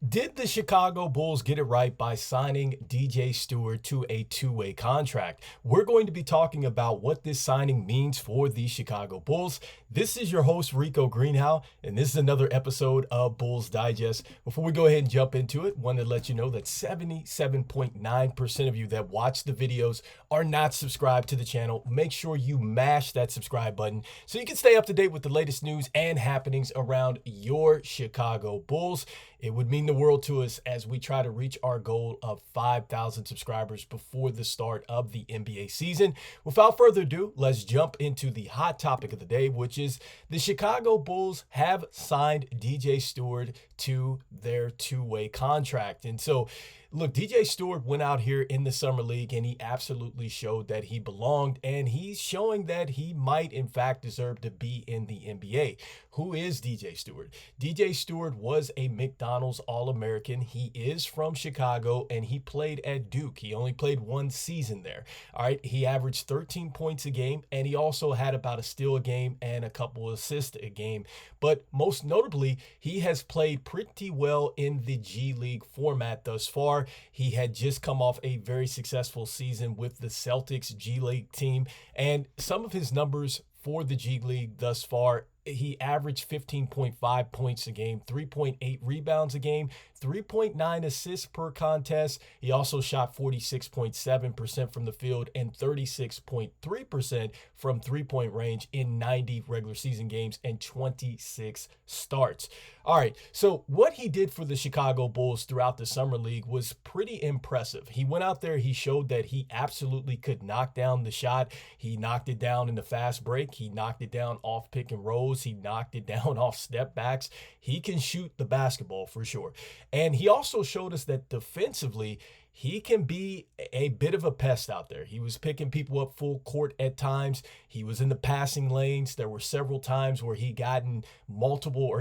Did the Chicago Bulls get it right by signing DJ Stewart to a two-way contract? We're going to be talking about what this signing means for the Chicago Bulls. This is your host, Rico Greenhowe, and this is another episode of Bulls Digest. Before we go ahead and jump into it, wanted to let you know that 77.9% of you that watch the videos are not subscribed to the channel. Make sure you mash that subscribe button so you can stay up to date with the latest news and happenings around your Chicago Bulls. It would mean the world to us as we try to reach our goal of 5,000 subscribers before the start of the NBA season. Without further ado, let's jump into the hot topic of the day, which is the Chicago Bulls have signed DJ Stewart to their two-way contract. And so, look, DJ Stewart went out here in the Summer League and he absolutely showed that he belonged, and he's showing that he might in fact deserve to be in the NBA. Who is DJ Stewart? DJ Stewart was a McDonald's All-American. He is from Chicago and he played at Duke. He only played one season there. All right. He averaged 13 points a game and he also had about a steal a game and a couple assists a game. But most notably, he has played pretty well in the G League format thus far. He had just come off a very successful season with the Celtics G League team, and some of his numbers for the G League thus far: he averaged 15.5 points a game, 3.8 rebounds a game, 3.9 assists per contest. He also shot 46.7% from the field and 36.3% from three-point range in 90 regular season games and 26 starts. All right, so what he did for the Chicago Bulls throughout the Summer League was pretty impressive. He went out there, he showed that he absolutely could knock down the shot. He knocked it down in the fast break. He knocked it down off pick and rolls. He knocked it down off step backs. He can shoot the basketball for sure. And he also showed us that defensively, he can be a bit of a pest out there. He was picking people up full court at times. He was in the passing lanes. There were several times where he got multiple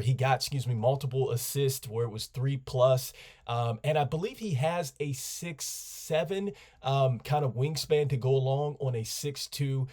assists where it was 3+. And I believe he has a 6'7" kind of wingspan to go along on a 6'2"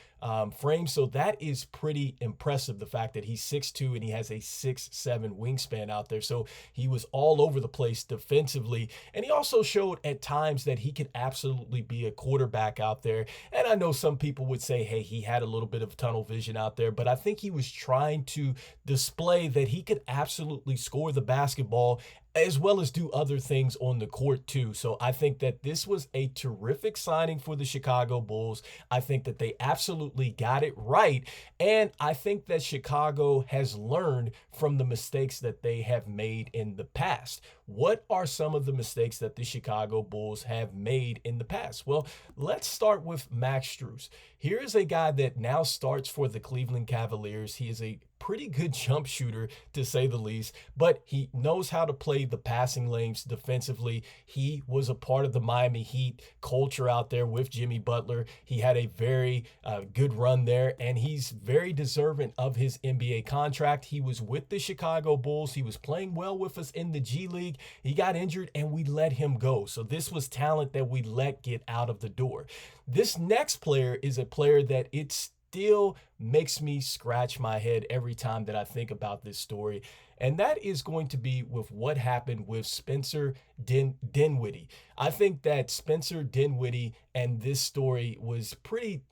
frame. So that is pretty impressive, the fact that he's 6'2" and he has a 6'7" wingspan out there. So he was all over the place defensively. And he also showed at times that he could absolutely be a quarterback out there. And I know some people would say, hey, he had a little bit of tunnel vision out there, but I think he was trying to display that he could absolutely score the basketball as well as do other things on the court too. So I think that this was a terrific signing for the Chicago Bulls. I think that they absolutely got it right. And I think that Chicago has learned from the mistakes that they have made in the past. What are some of the mistakes that the Chicago Bulls have made in the past? Well, let's start with Max Straus. Here is a guy that now starts for the Cleveland Cavaliers. He is a pretty good jump shooter, to say the least, but he knows how to play the passing lanes defensively. He was a part of the Miami Heat culture out there with Jimmy Butler. He had a very good run there, and he's very deserving of his NBA contract. He was with the Chicago Bulls. He was playing well with us in the G League. He got injured, and we let him go. So this was talent that we let get out of the door. This next player is a player that still makes me scratch my head every time that I think about this story. And that is going to be with what happened with Spencer Dinwiddie. I think that Spencer Dinwiddie and this story was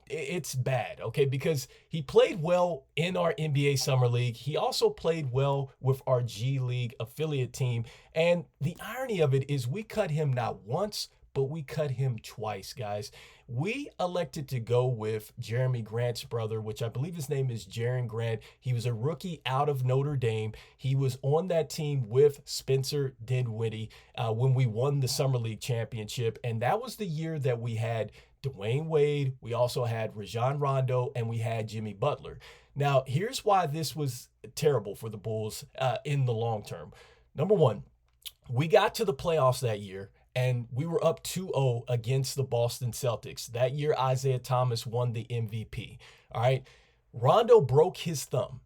it's bad, okay? Because he played well in our NBA Summer League. He also played well with our G League affiliate team. And the irony of it is we cut him not once, but we cut him twice, guys. We elected to go with Jeremy Grant's brother, which I believe his name is Jaren Grant. He was a rookie out of Notre Dame. He was on that team with Spencer Dinwiddie when we won the Summer League championship. And that was the year that we had Dwayne Wade. We also had Rajon Rondo, and we had Jimmy Butler. Now, here's why this was terrible for the Bulls in the long term. Number one, we got to the playoffs that year, and we were up 2-0 against the Boston Celtics. That year, Isaiah Thomas won the MVP. All right. Rondo broke his thumb.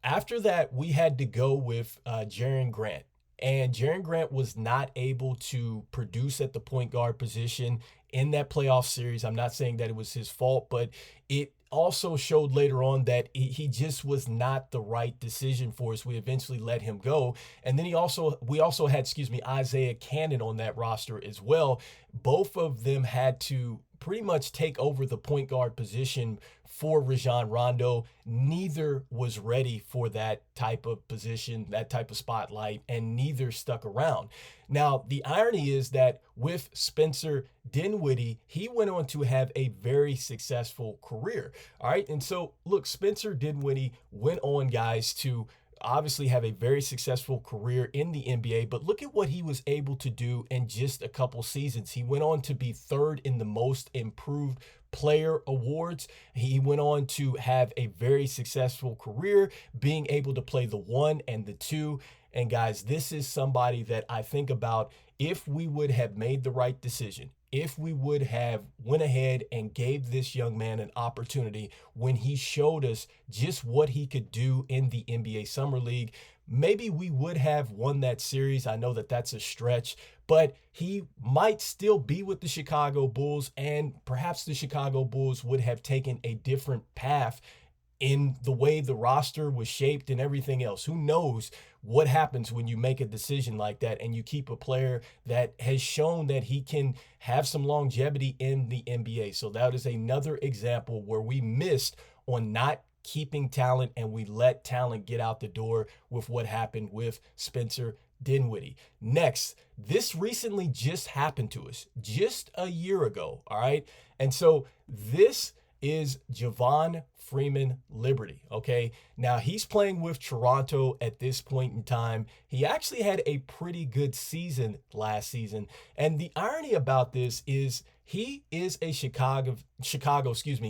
After that, we had to go with Jaren Grant. And Jaren Grant was not able to produce at the point guard position in that playoff series. I'm not saying that it was his fault, but it also showed later on that he just was not the right decision for us. We eventually let him go. And then we also had, Isaiah Cannon on that roster as well. Both of them had to pretty much take over the point guard position for Rajon Rondo. Neither was ready for that type of position, that type of spotlight, and neither stuck around. Now, the irony is that with Spencer Dinwiddie, he went on to have a very successful career. All right. And so, look, Spencer Dinwiddie went on, guys, to obviously have a very successful career in the NBA, but look at what he was able to do in just a couple seasons. He went on to be third in the most improved player awards. He went on to have a very successful career, being able to play the 1 and the 2. And guys, this is somebody that I think about, if we would have made the right decision, if we would have went ahead and gave this young man an opportunity when he showed us just what he could do in the NBA Summer League, maybe we would have won that series. I know that that's a stretch, but he might still be with the Chicago Bulls, and perhaps the Chicago Bulls would have taken a different path in the way the roster was shaped and everything else. Who knows what happens when you make a decision like that and you keep a player that has shown that he can have some longevity in the NBA. So that is another example where we missed on not keeping talent, and we let talent get out the door with what happened with Spencer Dinwiddie. Next, this recently just happened to us just a year ago. All right. And so this is Javon Freeman-Liberty. Okay. Now he's playing with Toronto at this point in time. He actually had a pretty good season last season. And the irony about this is he is a Chicago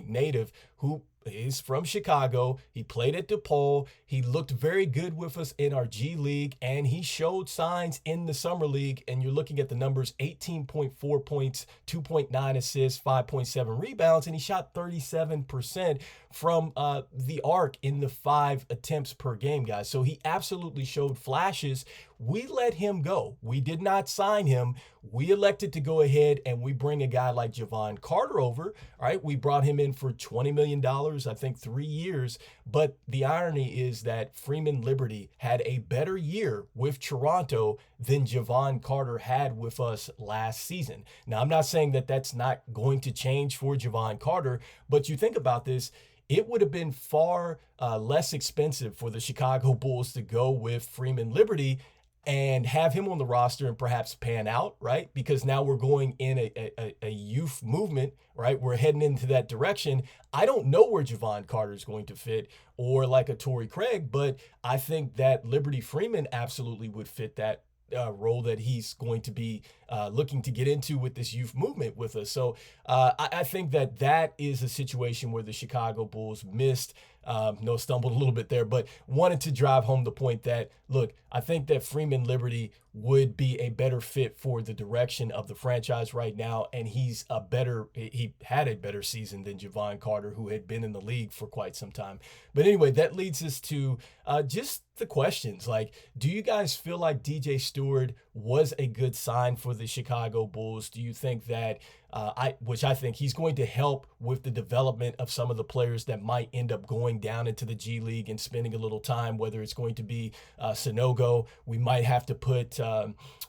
native who is from Chicago. He played at DePaul. He looked very good with us in our G League, and he showed signs in the Summer League. And you're looking at the numbers: 18.4 points, 2.9 assists, 5.7 rebounds, and he shot 37% from the arc in the 5 attempts per game, guys. So he absolutely showed flashes. We let him go. We did not sign him. We elected to go ahead and we bring a guy like Javon Carter over. All right. We brought him in for $20 million, I think 3 years. But the irony is that Freeman-Liberty had a better year with Toronto than Javon Carter had with us last season. Now, I'm not saying that that's not going to change for Javon Carter, but you think about this. It would have been far less expensive for the Chicago Bulls to go with Freeman-Liberty and have him on the roster and perhaps pan out, right? Because now we're going in a youth movement, right? We're heading into that direction. I don't know where Javon Carter is going to fit, or like a Torrey Craig, but I think that Liberty Freeman absolutely would fit that role that he's going to be looking to get into with this youth movement with us. So I think that is a situation where the Chicago Bulls missed. Stumbled a little bit there, but wanted to drive home the point that, look, I think that Freeman-Liberty would be a better fit for the direction of the franchise right now. And he had a better season than Javon Carter, who had been in the league for quite some time. But anyway, that leads us to just the questions. Like, do you guys feel like DJ Stewart was a good sign for the Chicago Bulls? Do you think that, which I think he's going to help with the development of some of the players that might end up going down into the G League and spending a little time, whether it's going to be Sanogo, we might have to put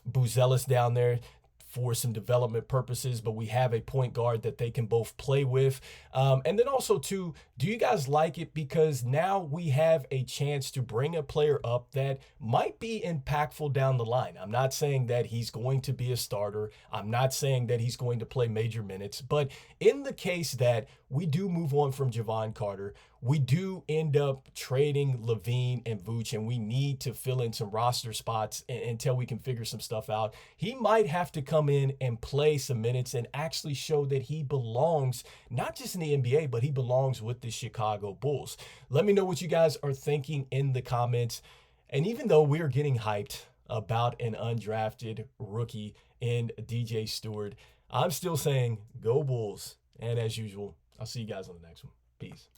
Buzelis down there for some development purposes, but we have a point guard that they can both play with. And then also too, do you guys like it because now we have a chance to bring a player up that might be impactful down the line? I'm not saying that he's going to be a starter. I'm not saying that he's going to play major minutes, but in the case that we do move on from Javon Carter, we do end up trading Lavine and Vooch, and we need to fill in some roster spots until we can figure some stuff out. He might have to come in and play some minutes and actually show that he belongs, not just in the NBA, but he belongs with the Chicago Bulls. Let me know what you guys are thinking in the comments. And even though we are getting hyped about an undrafted rookie in DJ Stewart, I'm still saying go Bulls. And as usual, I'll see you guys on the next one. Peace.